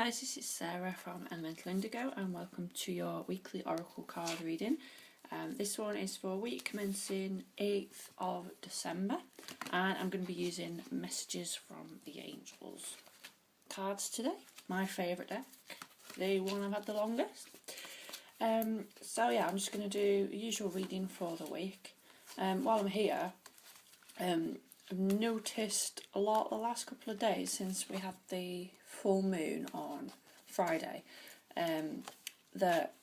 guys, this is Sarah from Elemental Indigo and welcome to your weekly Oracle card reading. This one is for week commencing 8th of December and I'm going to be using Messages from the Angels cards today. My favourite deck, the one I've had the longest. So yeah, I'm just going to do a usual reading for the week. While I'm here, I've noticed a lot the last couple of days since we had the full moon on Friday that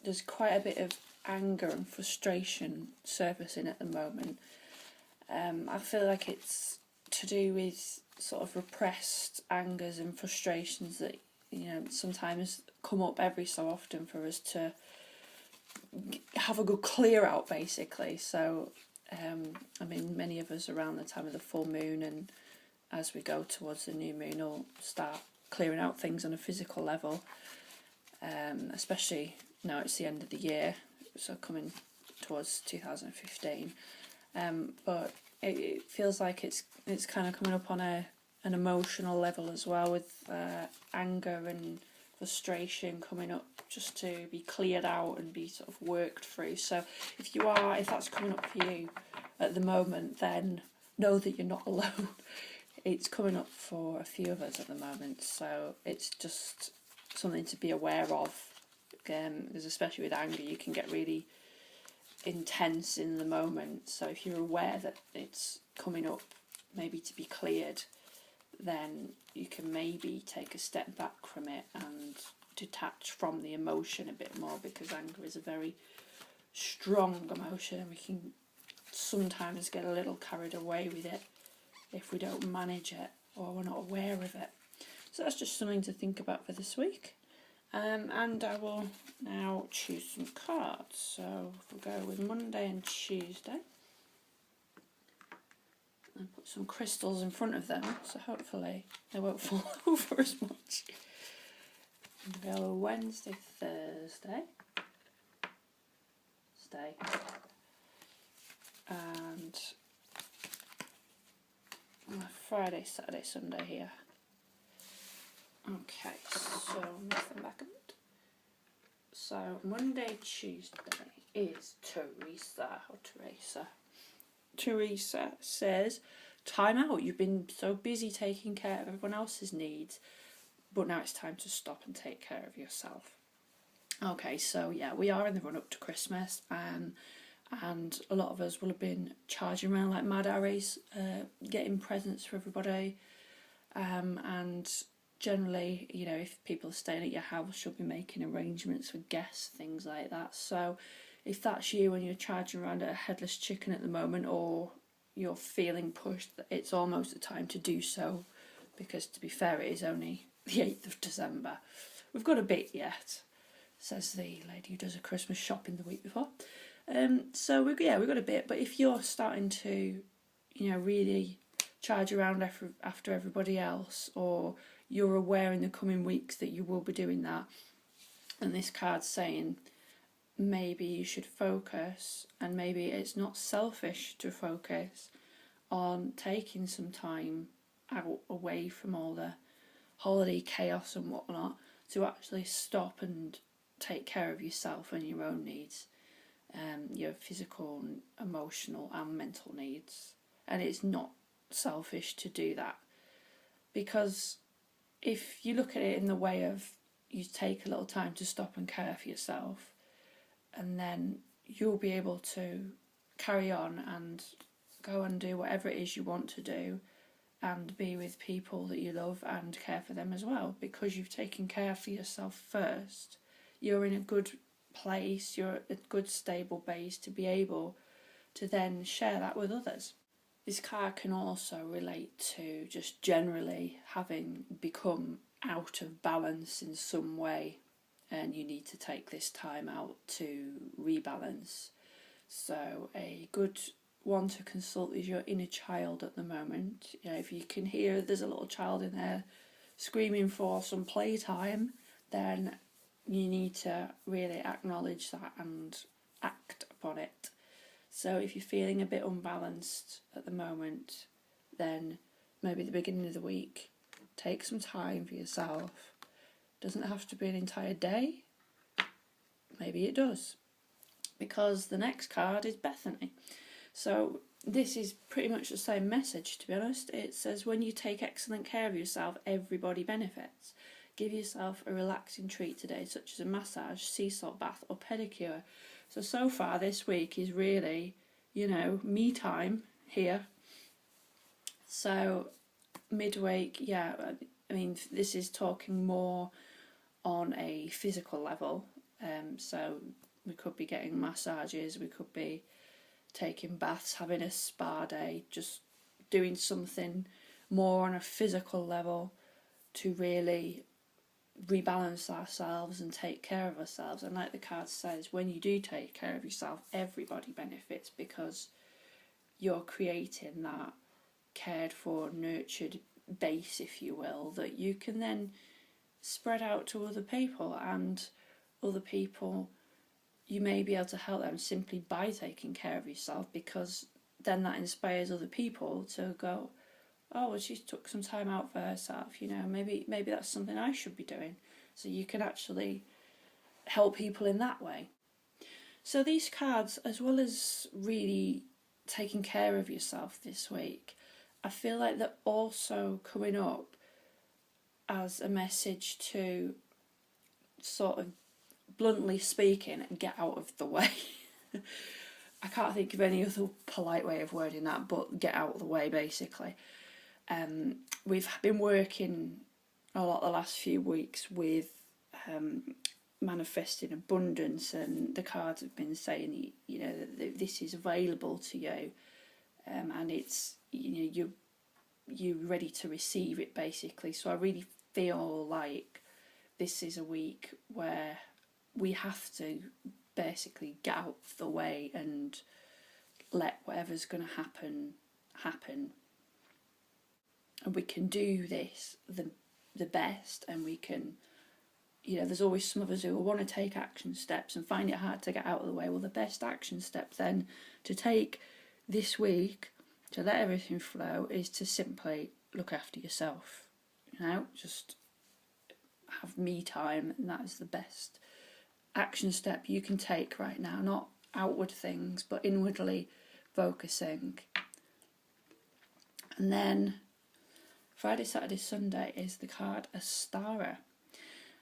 there's quite a bit of anger and frustration surfacing at the moment. I feel like it's to do with sort of repressed angers and frustrations that, you know, sometimes come up every so often for us to have a good clear out basically. So I mean, many of us around the time of the full moon and as we go towards the new moon will start clearing out things on a physical level, especially now it's the end of the year, so coming towards 2015. But it feels like it's kind of coming up on an emotional level as well, with anger and frustration coming up just to be cleared out and be sort of worked through. So if that's coming up for you at the moment, then know that you're not alone. It's coming up for a few of us at the moment, so it's just something to be aware of, because especially with anger you can get really intense in the moment. So if you're aware that it's coming up maybe to be cleared, then you can maybe take a step back from it and detach from the emotion a bit more, because anger is a very strong emotion and we can sometimes get a little carried away with it if we don't manage it or we're not aware of it. So that's just something to think about for this week. And I will now choose some cards. So we'll go with Monday and Tuesday and put some crystals in front of them, so hopefully they won't fall over as much. We'll go Wednesday, Thursday, and Friday, Saturday, Sunday here. Okay, so nothing back a bit. So Monday, Tuesday is Teresa or Teresa. Teresa says, time out, you've been so busy taking care of everyone else's needs, but now it's time to stop and take care of yourself. Okay, so yeah, we are in the run up to Christmas, and a lot of us will have been charging around like mad Harrys, getting presents for everybody, and generally, you know, if people are staying at your house, you'll be making arrangements for guests, things like that. So if that's you and you're charging around at a headless chicken at the moment, or you're feeling pushed, it's almost the time to do so, because to be fair, it is only the 8th of December. We've got a bit yet, says the lady who does a Christmas shopping the week before. So we've got a bit, but if you're starting to, you know, really charge around after everybody else, or you're aware in the coming weeks that you will be doing that, and this card's saying maybe you should focus, and maybe it's not selfish to focus on taking some time out away from all the holiday chaos and whatnot, to actually stop and take care of yourself and your own needs, your physical, emotional and mental needs. And it's not selfish to do that, because if you look at it in the way of you take a little time to stop and care for yourself, and then you'll be able to carry on and go and do whatever it is you want to do and be with people that you love and care for them as well, because you've taken care for yourself first. You're in a good place, you're at a good stable base to be able to then share that with others. This card can also relate to just generally having become out of balance in some way, and you need to take this time out to rebalance. So a good one to consult is your inner child at the moment. You know, if you can hear there's a little child in there screaming for some playtime, then you need to really acknowledge that and act upon it. So if you're feeling a bit unbalanced at the moment, then maybe at the beginning of the week, take some time for yourself, Doesn't have to be an entire day. Maybe it does, because the next card is Bethany. So this is pretty much the same message, to be honest. It says, when you take excellent care of yourself, everybody benefits. Give yourself a relaxing treat today, such as a massage, sea salt bath or pedicure. So far this week is really, me time here. So midweek, yeah, I mean, this is talking more on a physical level. So we could be getting massages, we could be taking baths, having a spa day, just doing something more on a physical level to really rebalance ourselves and take care of ourselves. And like the card says, when you do take care of yourself, everybody benefits, because you're creating that cared for, nurtured base, if you will, that you can then spread out to other people, and other people, you may be able to help them simply by taking care of yourself, because then that inspires other people to go, oh, well, she took some time out for herself, maybe that's something I should be doing. So you can actually help people in that way. So these cards, as well as really taking care of yourself this week, I feel like they're also coming up as a message to, sort of bluntly speaking, get out of the way. I can't think of any other polite way of wording that, but get out of the way, basically. We've been working a lot the last few weeks with manifesting abundance, and the cards have been saying, that this is available to you, and it's, you're ready to receive it, basically. So I really feel like this is a week where we have to basically get out of the way and let whatever's going to happen. And we can do this the best, and we can, there's always some of us who will want to take action steps and find it hard to get out of the way. Well, the best action step then to take this week to let everything flow is to simply look after yourself. Just have me time, and that is the best action step you can take right now. Not outward things, but inwardly focusing. And then Friday, Saturday, Sunday is the card Astara.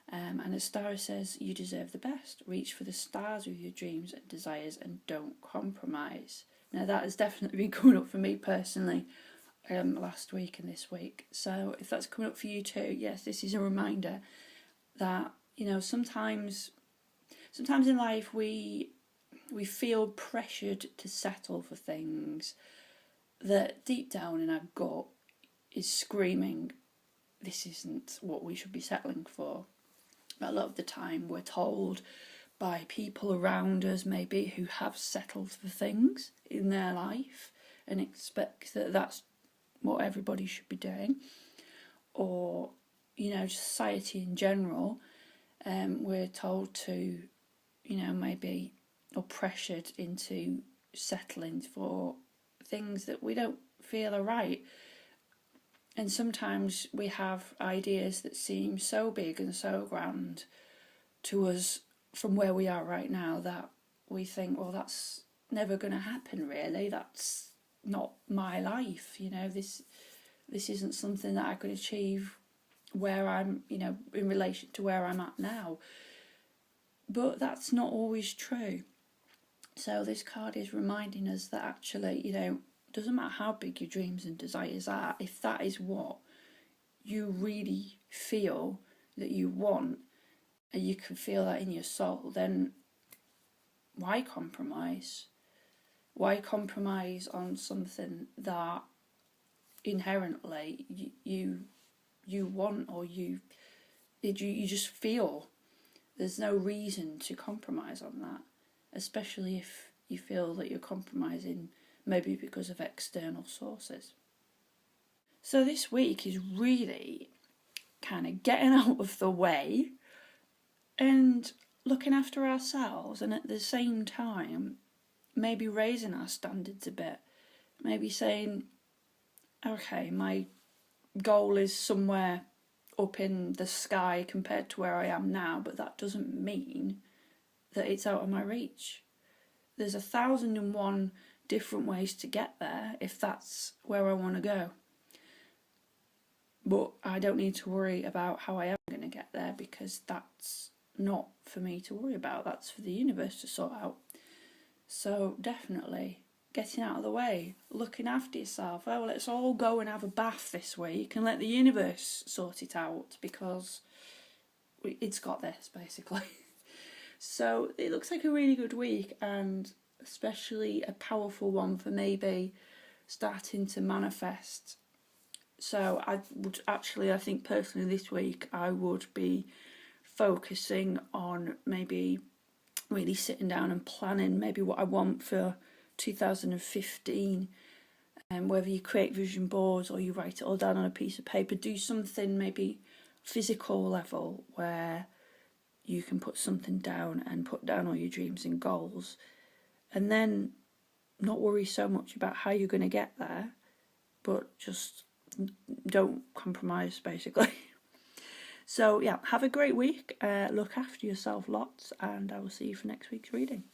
And Astara says, you deserve the best. Reach for the stars with your dreams and desires, and don't compromise. Now that has definitely been coming up for me personally last week and this week. So if that's coming up for you too, yes, this is a reminder that, sometimes in life we feel pressured to settle for things that deep down in our gut is screaming, this isn't what we should be settling for. But a lot of the time we're told by people around us, maybe, who have settled for things in their life and expect that that's what everybody should be doing, or society in general, we're told to, maybe, or pressured into settling for things that we don't feel are right. And sometimes we have ideas that seem so big and so grand to us from where we are right now that we think, well, that's never going to happen, really. That's not my life. This isn't something that I could achieve where I'm, in relation to where I'm at now. But that's not always true. So this card is reminding us that actually, doesn't matter how big your dreams and desires are, if that is what you really feel that you want, and you can feel that in your soul, then why compromise? Why compromise on something that inherently you want, or you just feel? There's no reason to compromise on that, especially if you feel that you're compromising maybe because of external sources. So this week is really kind of getting out of the way and looking after ourselves, and at the same time maybe raising our standards a bit. Maybe saying, okay, my goal is somewhere up in the sky compared to where I am now, but that doesn't mean that it's out of my reach. There's 1,001 different ways to get there if that's where I want to go. But I don't need to worry about how I am going to get there, because that's not for me to worry about. That's for the universe to sort out. So definitely getting out of the way, looking after yourself. Oh, let's all go and have a bath this week and let the universe sort it out, because it's got this, basically. So it looks like a really good week, and especially a powerful one for maybe starting to manifest. So I think personally this week I would be focusing on maybe really sitting down and planning maybe what I want for 2015. And whether you create vision boards or you write it all down on a piece of paper, do something maybe physical level where you can put something down and put down all your dreams and goals, and then not worry so much about how you're going to get there, but just don't compromise, basically. So yeah, have a great week, look after yourself lots, and I will see you for next week's reading.